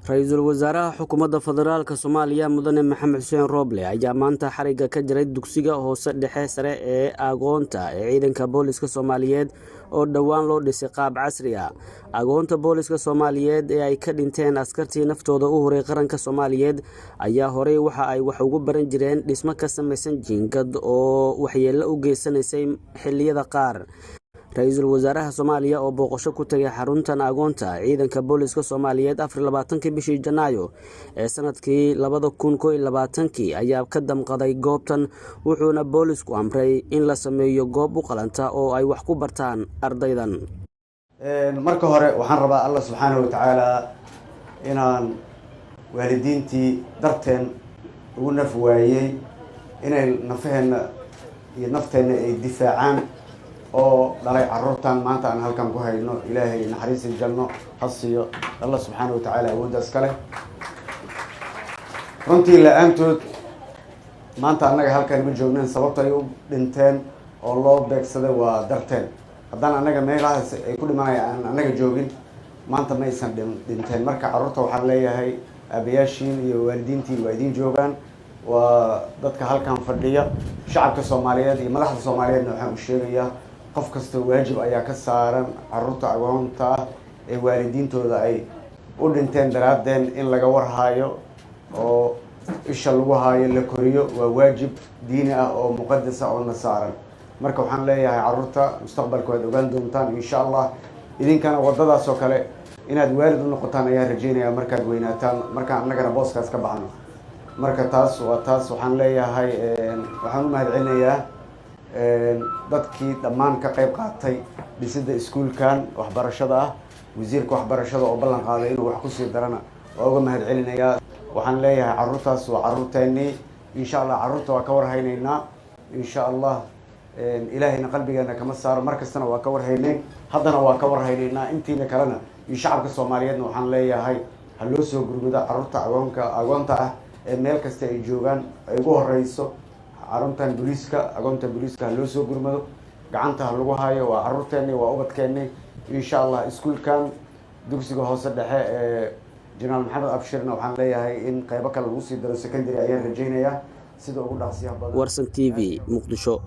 Ra'iisul Wasaaraha Xukuumadda Federaalka Soomaaliya Mudane Maxamed Xuseen Roble ayaa maanta xariga ka jaray dugsiga hoose dhexe sare ee Agoonta ee Ciidanka Booliska Soomaaliyeed oo dhawaan loo dhisay qaab casri ah. Agoonta Booliska Soomaaliyeed ee ay ka dhinteen askartii naftooda u huray qaranka Soomaaliyeed ayaa horey waxa ay wax ugu baran jireen dhismo ka samaysan jiingad oo waxyeello u geysanaysay xilliyada qaar. Ra'iisul Wasaaraha Soomaaliya oo booqasho ku tagay xaruntan Agoonta Ciidanka Booliska Soomaaliyeed 24 bishii Janaayo ee sanadkii 2021 ayaa ka damqaday goobtan wuxuuna boolisku amray in la sameeyo goob u qalanta oo ay wax ku bartaan ardaydan. marka hore waxaan rabaa Allah subhanahu wa ta'ala inaan waalidiintii darteen ugu naf waayay inay nafaheena iyo nafteena ay difaacaan oo dhalay carruurtan maanta aan halkan ku hayno. Ilaahay naxariis janno hasiyo Allah subhanahu wa ta'ala awoodaas kale. runtii la'aantood maanta anaga halkan ma joognan sababta ay u dhinteen oo loo beegsaday waa darteen. haddaan anaga meelahaas ay ku dhimanayaan anaga joogin maanta ma aysan dhinteen. marka carruurta waxaan leeyahay aabayaashiin iyo waalidiintiin waa idin joogaan, waa dadka halkan fadhiya. shacabka Soomaaliyeed iyo madaxda Soomaaliyeedna waxaan u sheegayaa qof kasta waajib ayaa ka saaran carruurta agoonta ee waalidiintooda ay u dhinteen daraadeen in laga warhaayo oo isha lagu haayo la koriyo. waa waajib diini ah oo muqadas ah oo na saaran. marka waxaan leeyahay carruurta mustaqbalka waad ogaan doontaan insha Allah. idinkana wadadaas oo kale inaad waalid u noqotaan ayaa rajeynaya markaad weynaataan, markaan annagana booskaas ka baxno. marka taas waxaan leeyahay waxaan u mahadcelinayaa dadkii dhammaan ka qayb qaatay dhisida iskuulkan waxbarashada ah. wasiirka waxbarashada oo ballan qaaday inuu wax ku sii darana waa uga mahadcelinayaa. waxaan leeyahay carruurtaas waa carruurteennii insha Allah. carruurta waa ka warhaynaynaa insha Allah. ilaahayna qalbigeena kama saaro, mar kastana waa ka warhaynay, haddana waa ka warhaynaynaa. intiina kalena iyo shacabka Soomaaliyeedna waxaan leeyahay ha loo soo gurmado carruurta agoonta ah ee meel kasta ay joogaan. ay ugu horeyso xaruntan booliska, agoonta booliska ha loo soo gurmado, gacanta ha lagu hayo. waa carruurteennii, waa ubadkeennii insha Allah. iskuulkan dugsiga hoose dhexe ee General Maxamed Abshirna waxaan leeyahay in qaybo kale lagu sii daro secondary ayaan rajeynayaa sida ugu dhaqsiyaha badan. Warsan TV Muqdisho.